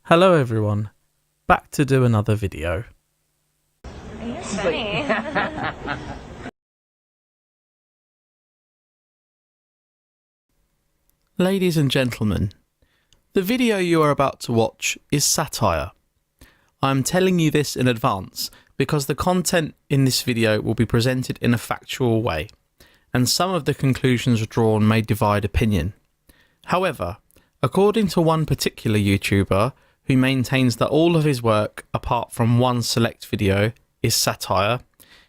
Hello everyone, back to do another video. You're funny. Ladies and gentlemen, the video you are about to watch is satire. I am telling you this in advance because the content in this video will be presented in a factual way, and some of the conclusions drawn may divide opinion. However, according to one particular YouTuber who maintains that all of his work, apart from one select video, is satire,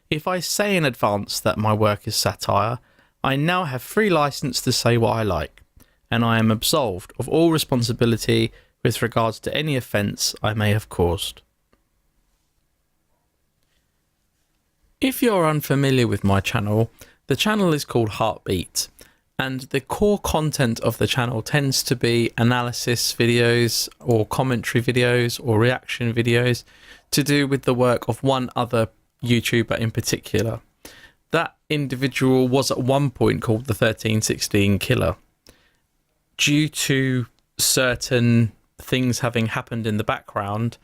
if I say in advance that my work is satire, I now have free license to say what I like, and I am absolved of all responsibility with regards to any offence I may have caused. If you're unfamiliar with my channel, the channel is called Heartbeat, and the core content of the channel tends to be analysis videos or commentary videos or reaction videos to do with the work of one other YouTuber in particular. That individual was at one point called the 1316 Killer. Due to certain things having happened in the background,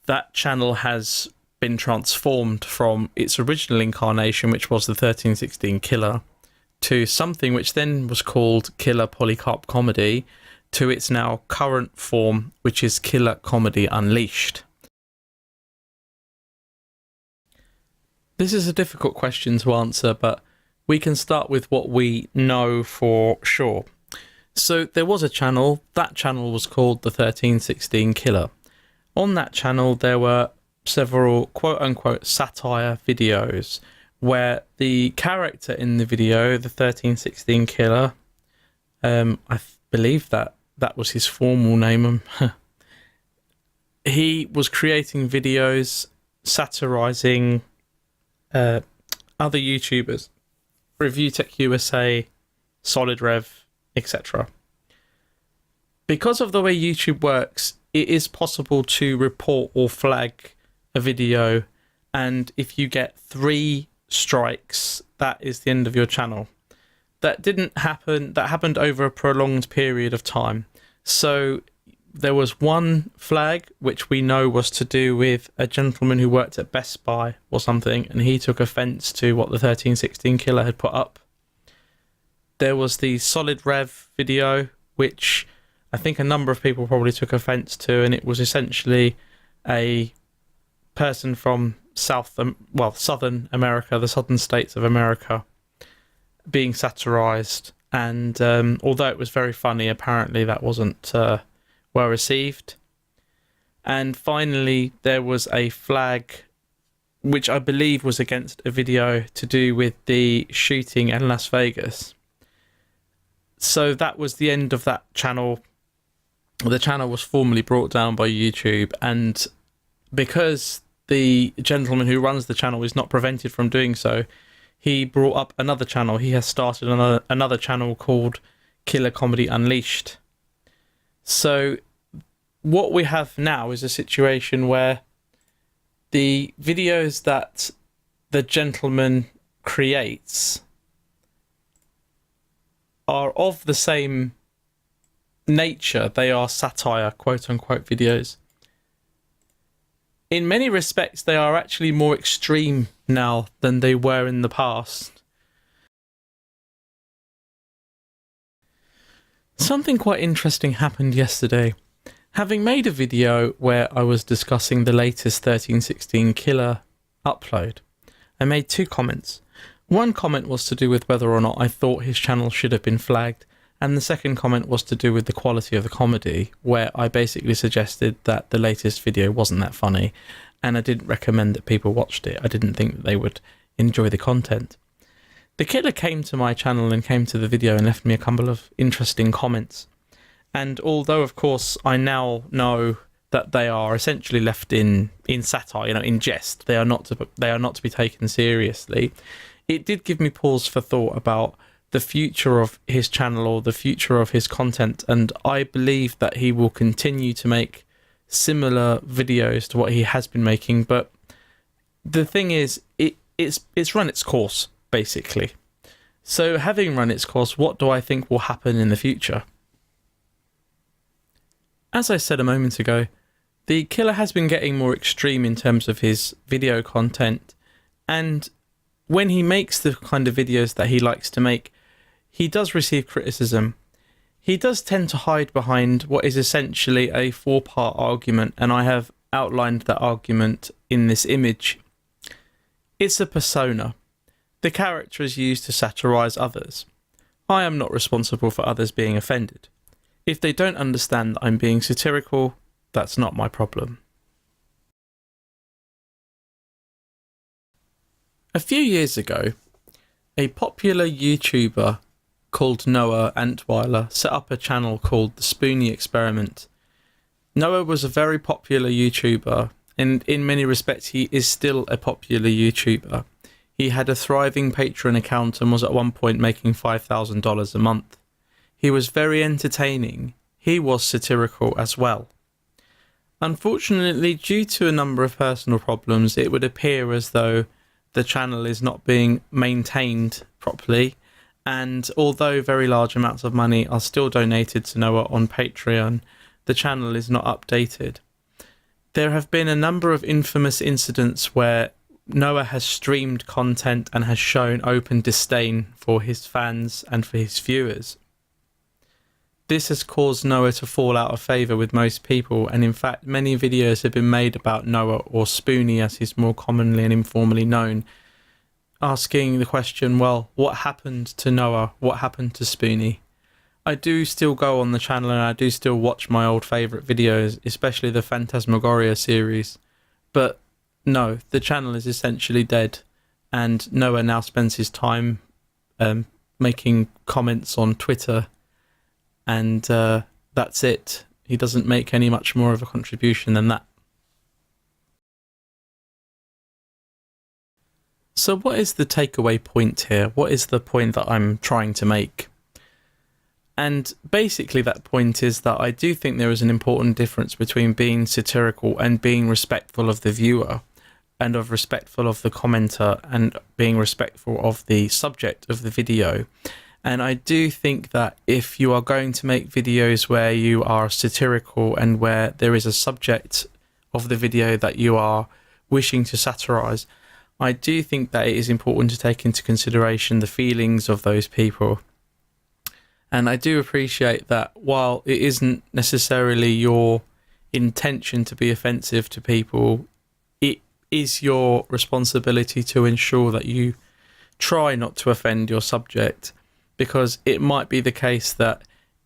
that channel has been transformed from its original incarnation, which was the 1316 Killer, to something which then was called Killer Polycarp Comedy, to its now current form, which is Killer Comedy Unleashed. This is a difficult question to answer, but we can start with what we know for sure. So there was a channel, that channel was called the 1316 Killer. On that channel there were several quote-unquote satire videos where the character in the video, the 1316 Killer, I believe that was his formal name, he was creating videos satirizing other YouTubers, Review Tech USA, Solid Rev, etc. Because of the way YouTube works, it is possible to report or flag a video, and if you get 3 strikes, that is the end of your channel. That didn't happen, that happened over a prolonged period of time. So there was one flag which we know was to do with a gentleman who worked at Best Buy or something, and he took offence to what the 1316 Killer had put up. There was the Solid Rev video, which I think a number of people probably took offence to, and it was essentially a person from Southern America, the southern states of America, being satirized, and although it was very funny, apparently that wasn't well received. And finally there was a flag which I believe was against a video to do with the shooting in Las Vegas. So that was the end of that channel. The channel was formally brought down by YouTube, and because the gentleman who runs the channel is not prevented from doing so, he brought up another channel. He has started another channel called Killer Comedy Unleashed. So what we have now is a situation where the videos that the gentleman creates are of the same nature. They are satire, quote-unquote, videos. In many respects, they are actually more extreme now than they were in the past. Something quite interesting happened yesterday. Having made a video where I was discussing the latest 1316 Killer upload, I made 2 comments. One comment was to do with whether or not I thought his channel should have been flagged, and the second comment was to do with the quality of the comedy, where I basically suggested that the latest video wasn't that funny, and I didn't recommend that people watched it. I didn't think that they would enjoy the content. The killer came to my channel and came to the video and left me a couple of interesting comments. And although, of course, I now know that they are essentially left in satire, in jest, they are not to be taken seriously, it did give me pause for thought about the future of his channel or the future of his content, and I believe that he will continue to make similar videos to what he has been making. But the thing is, it's run its course, basically. So having run its course, what do I think will happen in the future? As I said a moment ago, the killer has been getting more extreme in terms of his video content, and when he makes the kind of videos that he likes to make, he does receive criticism. He does tend to hide behind what is essentially a 4-part argument, and I have outlined that argument in this image. It's a persona. The character is used to satirise others. I am not responsible for others being offended. If they don't understand that I'm being satirical, that's not my problem. A few years ago, a popular YouTuber called Noah Antweiler set up a channel called the Spoony Experiment. Noah was a very popular YouTuber, and in many respects he is still a popular YouTuber. He had a thriving Patreon account and was at one point making $5,000 a month. He was very entertaining. He was satirical as well. Unfortunately, due to a number of personal problems, it would appear as though the channel is not being maintained properly, and although very large amounts of money are still donated to Noah on Patreon, the channel is not updated. There have been a number of infamous incidents where Noah has streamed content and has shown open disdain for his fans and for his viewers. This has caused Noah to fall out of favour with most people, and in fact many videos have been made about Noah, or Spoony as he's more commonly and informally known, asking the question, well, what happened to Noah? What happened to Spoony? I do still go on the channel and I do still watch my old favourite videos, especially the Phantasmagoria series, but no, the channel is essentially dead, and Noah now spends his time making comments on Twitter, and that's it. He doesn't make any much more of a contribution than that. So what is the takeaway point here? What is the point that I'm trying to make? And basically that point is that I do think there is an important difference between being satirical and being respectful of the viewer, and of respectful of the commenter, and being respectful of the subject of the video. And I do think that if you are going to make videos where you are satirical and where there is a subject of the video that you are wishing to satirise, I do think that it is important to take into consideration the feelings of those people. And I do appreciate that while it isn't necessarily your intention to be offensive to people, it is your responsibility to ensure that you try not to offend your subject, because it might be the case that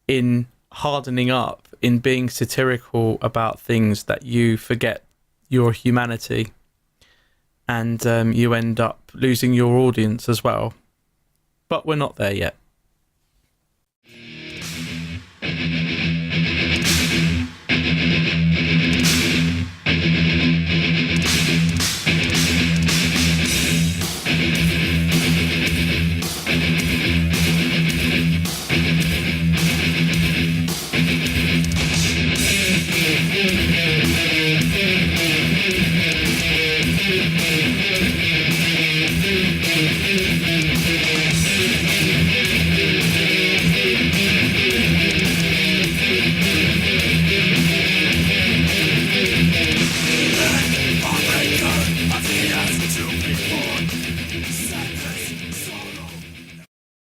in hardening up, in being satirical about things, that you forget your humanity, and you end up losing your audience as well. But we're not there yet.